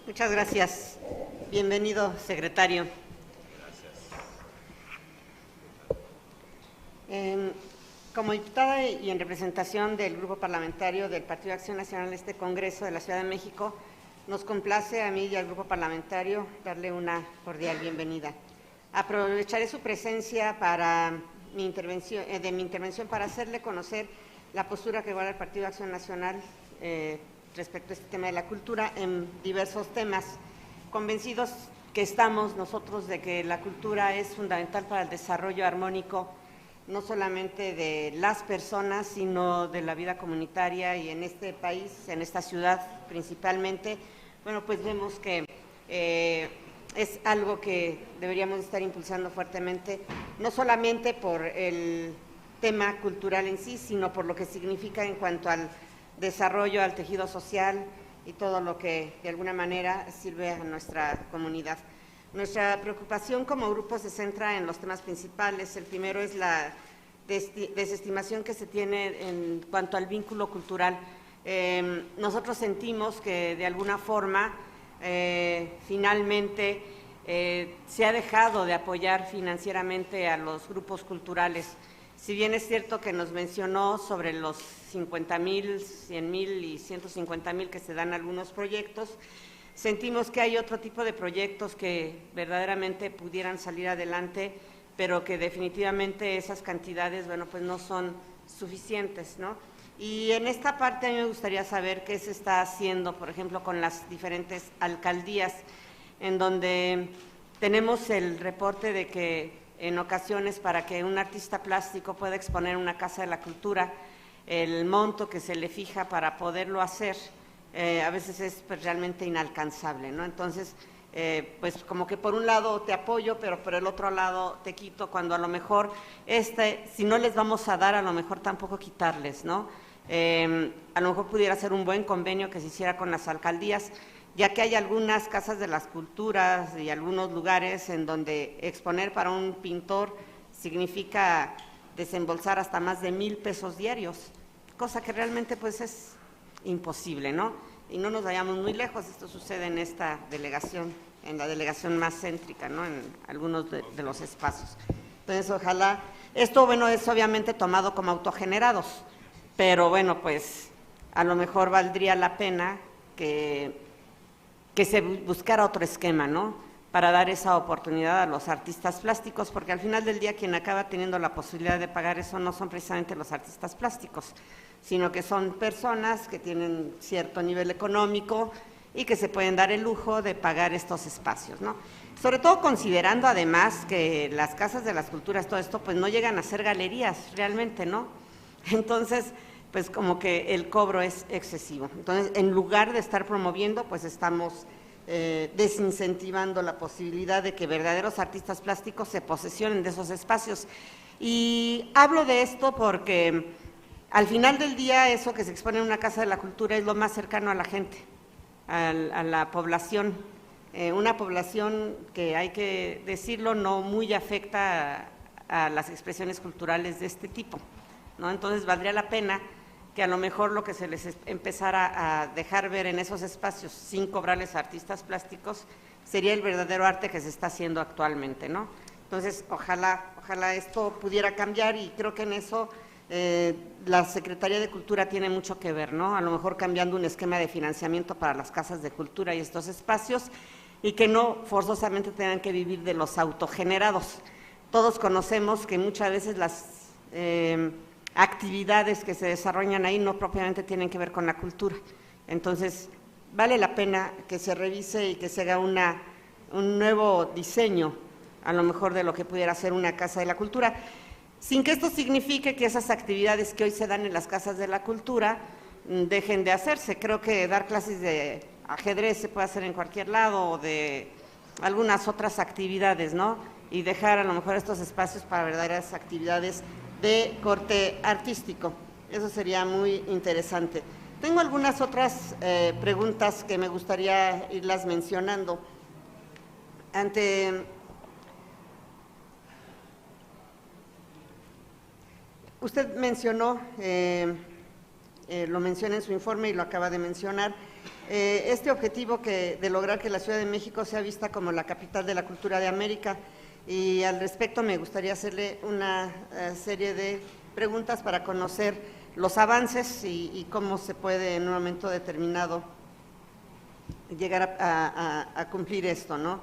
Muchas gracias. Bienvenido, secretario. Como diputada y en representación del Grupo Parlamentario del Partido de Acción Nacional de este Congreso de la Ciudad de México, nos complace a mí y al Grupo Parlamentario darle una cordial bienvenida. Aprovecharé su presencia para mi intervención para hacerle conocer la postura que guarda el Partido de Acción Nacional respecto a este tema de la cultura en diversos temas. Convencidos que estamos nosotros de que la cultura es fundamental para el desarrollo armónico no solamente de las personas, sino de la vida comunitaria y en este país, en esta ciudad principalmente, bueno, pues vemos que es algo que deberíamos estar impulsando fuertemente, no solamente por el tema cultural en sí, sino por lo que significa en cuanto al desarrollo, al tejido social y todo lo que de alguna manera sirve a nuestra comunidad. Nuestra preocupación como grupo se centra en los temas principales. El primero es la desestimación que se tiene en cuanto al vínculo cultural. Nosotros sentimos que de alguna forma finalmente se ha dejado de apoyar financieramente a los grupos culturales. Si bien es cierto que nos mencionó sobre los 50,000, 100,000 y 150,000 que se dan algunos proyectos, sentimos que hay otro tipo de proyectos que verdaderamente pudieran salir adelante, pero que definitivamente esas cantidades, bueno, pues no son suficientes, ¿no? Y en esta parte a mí me gustaría saber qué se está haciendo, por ejemplo, con las diferentes alcaldías, en donde tenemos el reporte de que en ocasiones para que un artista plástico pueda exponer una casa de la cultura, el monto que se le fija para poderlo hacer a veces es pues, realmente inalcanzable, ¿no? Entonces, pues como que por un lado te apoyo, pero por el otro lado te quito, cuando a lo mejor si no les vamos a dar, a lo mejor tampoco quitarles, ¿no? A lo mejor pudiera ser un buen convenio que se hiciera con las alcaldías, ya que hay algunas casas de las culturas y algunos lugares en donde exponer para un pintor significa desembolsar hasta más de 1,000 pesos diarios, cosa que realmente pues es imposible, ¿no? Y no nos vayamos muy lejos, esto sucede en esta delegación, en la delegación más céntrica, ¿no? En algunos de los espacios. Entonces, ojalá, esto, bueno, es obviamente tomado como autogenerados, pero bueno, pues a lo mejor valdría la pena que se buscara otro esquema, ¿no? Para dar esa oportunidad a los artistas plásticos, porque al final del día quien acaba teniendo la posibilidad de pagar eso no son precisamente los artistas plásticos, sino que son personas que tienen cierto nivel económico y que se pueden dar el lujo de pagar estos espacios, ¿no? Sobre todo considerando además que las casas de las culturas, todo esto, pues no llegan a ser galerías realmente, ¿no? Entonces, pues como que el cobro es excesivo. Entonces, en lugar de estar promoviendo, pues estamos desincentivando la posibilidad de que verdaderos artistas plásticos se posesionen de esos espacios. Y hablo de esto porque al final del día eso que se expone en una casa de la cultura es lo más cercano a la gente, a la población, una población que hay que decirlo no muy afecta a las expresiones culturales de este tipo, ¿no? Entonces valdría la pena que a lo mejor lo que se les empezara a dejar ver en esos espacios sin cobrarles a artistas plásticos sería el verdadero arte que se está haciendo actualmente, ¿no? Entonces, ojalá esto pudiera cambiar y creo que en eso la Secretaría de Cultura tiene mucho que ver, ¿no? A lo mejor cambiando un esquema de financiamiento para las casas de cultura y estos espacios y que no forzosamente tengan que vivir de los autogenerados. Todos conocemos que muchas veces las actividades que se desarrollan ahí no propiamente tienen que ver con la cultura. Entonces, vale la pena que se revise y que se haga un nuevo diseño, a lo mejor de lo que pudiera ser una casa de la cultura, sin que esto signifique que esas actividades que hoy se dan en las casas de la cultura dejen de hacerse. Creo que dar clases de ajedrez se puede hacer en cualquier lado o de algunas otras actividades, ¿no? Y dejar a lo mejor estos espacios para verdaderas actividades de corte artístico. Eso sería muy interesante. Tengo algunas otras preguntas que me gustaría irlas mencionando. Usted mencionó, lo menciona en su informe y lo acaba de mencionar, este objetivo de lograr que la Ciudad de México sea vista como la capital de la cultura de América. Y al respecto me gustaría hacerle una serie de preguntas para conocer los avances y cómo se puede en un momento determinado llegar a cumplir esto, ¿no?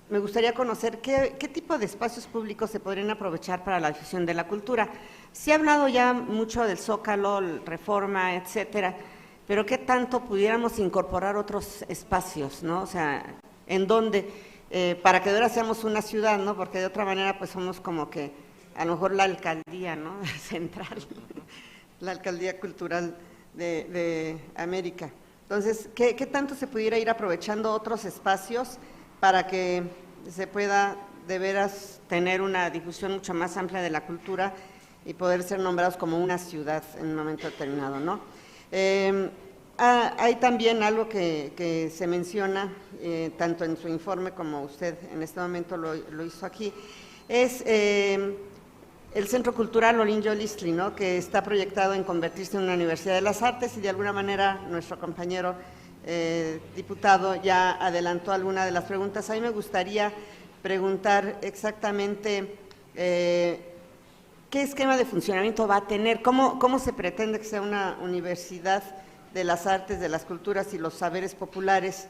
Me gustaría conocer qué tipo de espacios públicos se podrían aprovechar para la difusión de la cultura. Se ha hablado ya mucho del Zócalo, Reforma, etcétera, pero qué tanto pudiéramos incorporar otros espacios, ¿no? O sea, en dónde, para que de ahora seamos una ciudad, ¿no? Porque de otra manera pues somos como que a lo mejor la alcaldía, ¿no? Central, la alcaldía cultural de América. Entonces, ¿qué tanto se pudiera ir aprovechando otros espacios para que se pueda de veras tener una difusión mucho más amplia de la cultura y poder ser nombrados como una ciudad en un momento determinado, ¿no? Hay también algo que se menciona, tanto en su informe como usted en este momento lo hizo aquí, es el Centro Cultural Olin-Yolistli, ¿no? Que está proyectado en convertirse en una Universidad de las Artes y de alguna manera nuestro compañero diputado ya adelantó alguna de las preguntas. A mí me gustaría preguntar exactamente qué esquema de funcionamiento va a tener, cómo se pretende que sea una universidad de las artes, de las culturas y los saberes populares,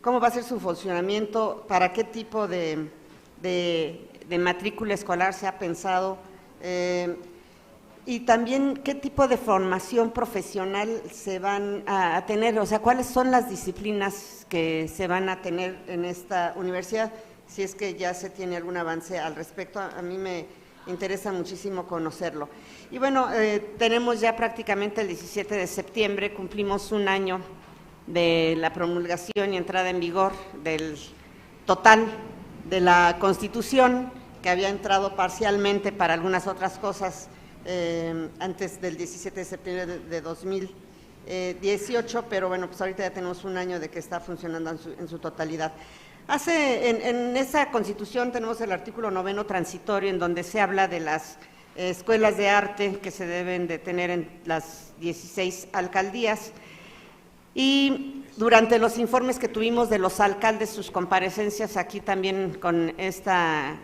cómo va a ser su funcionamiento, para qué tipo de matrícula escolar se ha pensado, y también qué tipo de formación profesional se van a tener, o sea, cuáles son las disciplinas que se van a tener en esta universidad, si es que ya se tiene algún avance al respecto. A mí me interesa muchísimo conocerlo. Y bueno, tenemos ya prácticamente el 17 de septiembre, cumplimos un año de la promulgación y entrada en vigor del total de la Constitución, que había entrado parcialmente para algunas otras cosas antes del 17 de septiembre de 2018, pero bueno, pues ahorita ya tenemos un año de que está funcionando en su totalidad. En esa Constitución tenemos el artículo 9º transitorio, en donde se habla de las escuelas de arte que se deben de tener en las 16 alcaldías, y durante los informes que tuvimos de los alcaldes, sus comparecencias aquí también con esta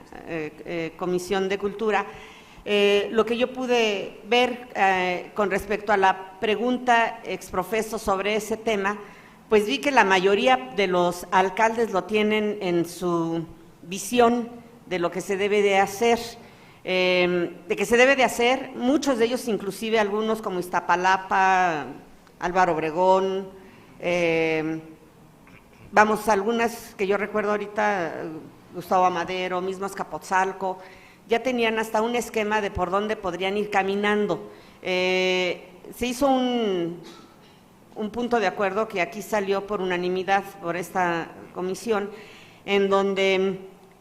Comisión de Cultura, lo que yo pude ver con respecto a la pregunta exprofeso sobre ese tema, pues vi que la mayoría de los alcaldes lo tienen en su visión de lo que se debe de hacer, muchos de ellos inclusive algunos como Iztapalapa, Álvaro Obregón, algunas que yo recuerdo ahorita, Gustavo Amadero, mismo Azcapotzalco, ya tenían hasta un esquema de por dónde podrían ir caminando. Se hizo un punto de acuerdo que aquí salió por unanimidad por esta comisión, en donde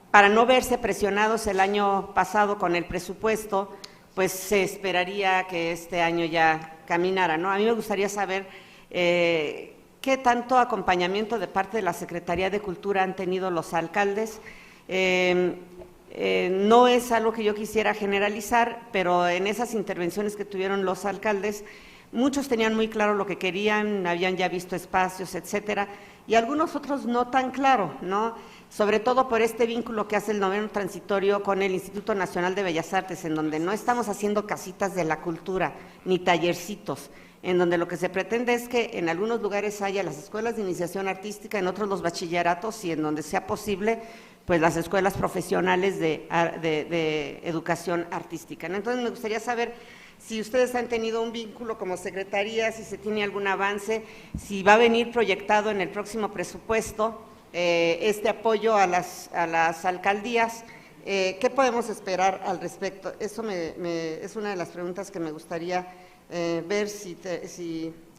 para no verse presionados el año pasado con el presupuesto, pues se esperaría que este año ya caminara, ¿no? A mí me gustaría saber qué tanto acompañamiento de parte de la Secretaría de Cultura han tenido los alcaldes. No es algo que yo quisiera generalizar, pero en esas intervenciones que tuvieron los alcaldes, muchos tenían muy claro lo que querían, habían ya visto espacios, etcétera, y algunos otros no tan claro, ¿no? Sobre todo por este vínculo que hace el 9º transitorio con el Instituto Nacional de Bellas Artes, en donde no estamos haciendo casitas de la cultura, ni tallercitos, en donde lo que se pretende es que en algunos lugares haya las escuelas de iniciación artística, en otros los bachilleratos, y en donde sea posible, pues las escuelas profesionales de educación artística, ¿no? Entonces me gustaría saber si ustedes han tenido un vínculo como secretaría, si se tiene algún avance, si va a venir proyectado en el próximo presupuesto este apoyo a las alcaldías. ¿Qué podemos esperar al respecto? Eso es una de las preguntas que me gustaría ver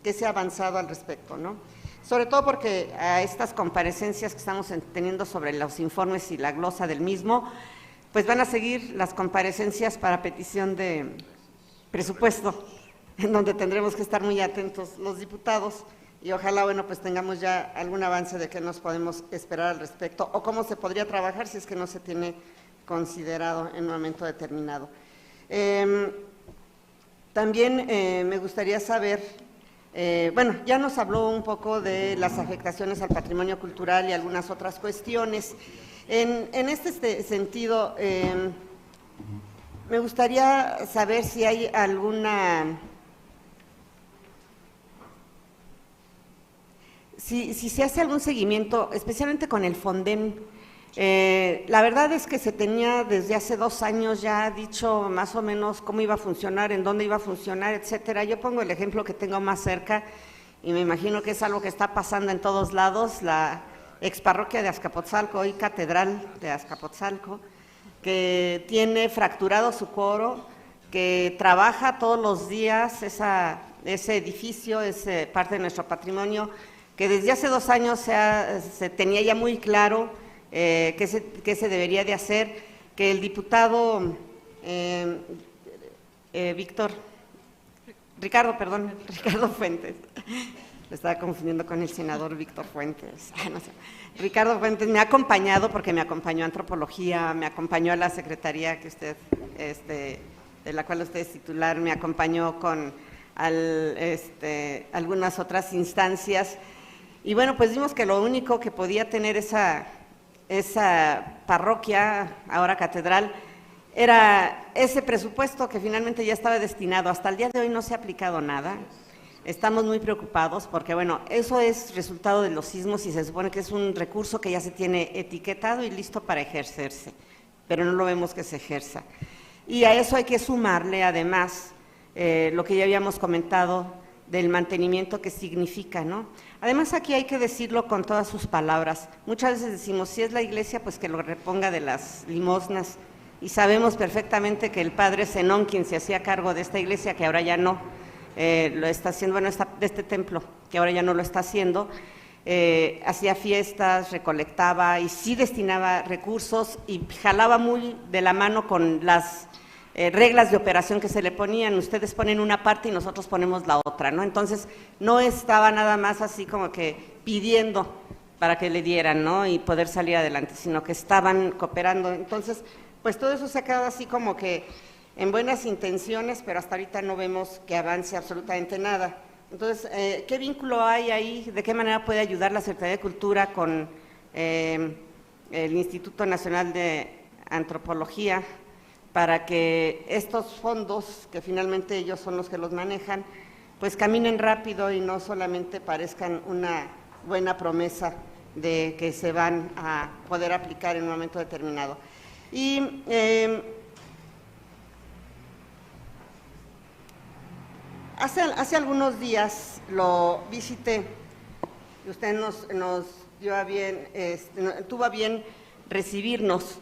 qué se ha avanzado al respecto, ¿no? Sobre todo porque a estas comparecencias que estamos teniendo sobre los informes y la glosa del mismo, pues van a seguir las comparecencias para petición de presupuesto, en donde tendremos que estar muy atentos los diputados, y ojalá, bueno, pues tengamos ya algún avance de qué nos podemos esperar al respecto, o cómo se podría trabajar si es que no se tiene considerado en un momento determinado. También me gustaría saber, bueno, ya nos habló un poco de las afectaciones al patrimonio cultural y algunas otras cuestiones. En este sentido, me gustaría saber si hay si se hace algún seguimiento, especialmente con el Fonden. La verdad es que se tenía desde hace 2 años ya dicho más o menos cómo iba a funcionar, en dónde iba a funcionar, etcétera. Yo pongo el ejemplo que tengo más cerca y me imagino que es algo que está pasando en todos lados, la exparroquia de Azcapotzalco, hoy catedral de Azcapotzalco, que tiene fracturado su coro, que trabaja todos los días ese edificio, es parte de nuestro patrimonio, que desde hace 2 años se tenía ya muy claro qué se debería de hacer, que el diputado Ricardo Fuentes, lo estaba confundiendo con el senador Víctor Fuentes, no sé. Ricardo Fuentes me ha acompañado, porque me acompañó a Antropología, me acompañó a la secretaría que usted, de la cual usted es titular, me acompañó con algunas otras instancias, y bueno, pues vimos que lo único que podía tener esa parroquia, ahora catedral, era ese presupuesto que finalmente ya estaba destinado. Hasta el día de hoy no se ha aplicado nada. Estamos muy preocupados porque, bueno, eso es resultado de los sismos y se supone que es un recurso que ya se tiene etiquetado y listo para ejercerse, pero no lo vemos que se ejerza. Y a eso hay que sumarle, además, lo que ya habíamos comentado del mantenimiento que significa, ¿no? Además, aquí hay que decirlo con todas sus palabras. Muchas veces decimos, si es la iglesia, pues que lo reponga de las limosnas, y sabemos perfectamente que el padre Zenón, quien se hacía cargo de esta iglesia, que ahora ya no lo está haciendo, bueno, de este templo, que ahora ya no lo está haciendo, hacía fiestas, recolectaba y sí destinaba recursos y jalaba muy de la mano con las reglas de operación que se le ponían. Ustedes ponen una parte y nosotros ponemos la otra, ¿no? Entonces, no estaba nada más así como que pidiendo para que le dieran, ¿no? Y poder salir adelante, sino que estaban cooperando. Entonces, pues todo eso se ha quedado así como que en buenas intenciones, pero hasta ahorita no vemos que avance absolutamente nada. Entonces, ¿qué vínculo hay ahí? ¿De qué manera puede ayudar la Secretaría de Cultura con el Instituto Nacional de Antropología para que estos fondos, que finalmente ellos son los que los manejan, pues caminen rápido y no solamente parezcan una buena promesa de que se van a poder aplicar en un momento determinado? Y hace algunos días lo visité y usted nos dio a bien, tuvo a bien recibirnos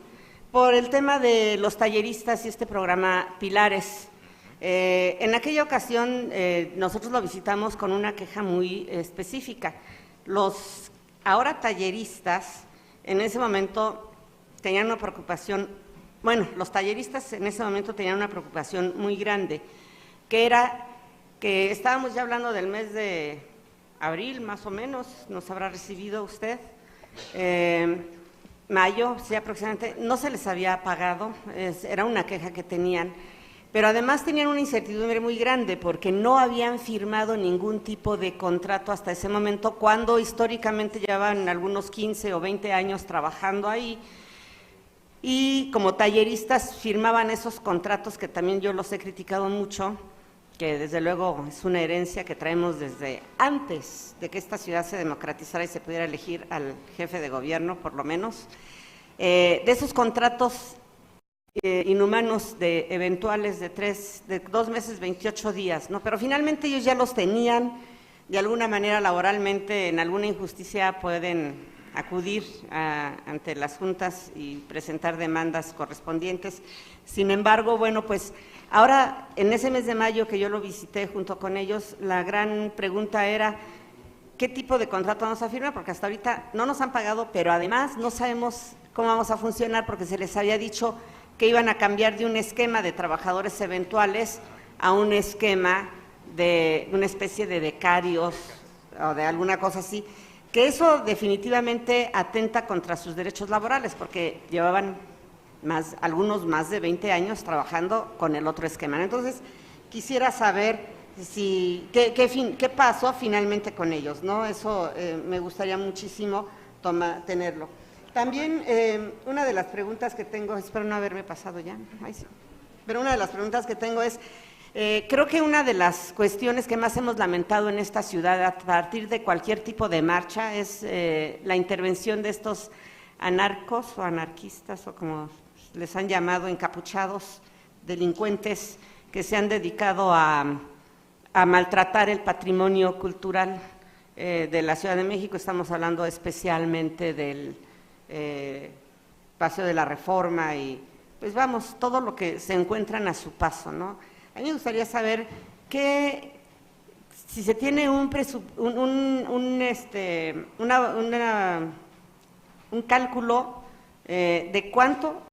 por el tema de los talleristas y este programa Pilares. En aquella ocasión nosotros lo visitamos con una queja muy específica. Los ahora talleristas en ese momento tenían una preocupación, bueno, los talleristas en ese momento tenían una preocupación muy grande, que era que estábamos ya hablando del mes de abril, más o menos, nos habrá recibido usted, mayo, sí, aproximadamente, no se les había pagado, era una queja que tenían, pero además tenían una incertidumbre muy grande porque no habían firmado ningún tipo de contrato hasta ese momento, cuando históricamente llevaban algunos 15 o 20 años trabajando ahí, y como talleristas firmaban esos contratos que también yo los he criticado mucho, que desde luego es una herencia que traemos desde antes de que esta ciudad se democratizara y se pudiera elegir al jefe de gobierno, por lo menos, de esos contratos inhumanos de eventuales de 2 meses, 28 días, ¿no? Pero finalmente ellos ya los tenían, de alguna manera laboralmente, en alguna injusticia pueden acudir ante las juntas y presentar demandas correspondientes. Sin embargo, bueno, pues ahora, en ese mes de mayo que yo lo visité junto con ellos, la gran pregunta era, ¿qué tipo de contrato vamos a firmar? Porque hasta ahorita no nos han pagado, pero además no sabemos cómo vamos a funcionar porque se les había dicho que iban a cambiar de un esquema de trabajadores eventuales a un esquema de una especie de becarios o de alguna cosa así, que eso definitivamente atenta contra sus derechos laborales porque llevaban algunos más de 20 años trabajando con el otro esquema. Entonces, quisiera saber qué pasó finalmente con ellos, ¿no? Eso me gustaría muchísimo tenerlo. También una de las preguntas que tengo, espero no haberme pasado ya, ay, sí. Pero una de las preguntas que tengo es, creo que una de las cuestiones que más hemos lamentado en esta ciudad a partir de cualquier tipo de marcha es la intervención de estos anarcos o anarquistas o como les han llamado, encapuchados, delincuentes que se han dedicado a maltratar el patrimonio cultural de la Ciudad de México. Estamos hablando especialmente del Paseo de la Reforma y pues vamos, todo lo que se encuentran a su paso, ¿no? A mí me gustaría saber si se tiene un cálculo de cuánto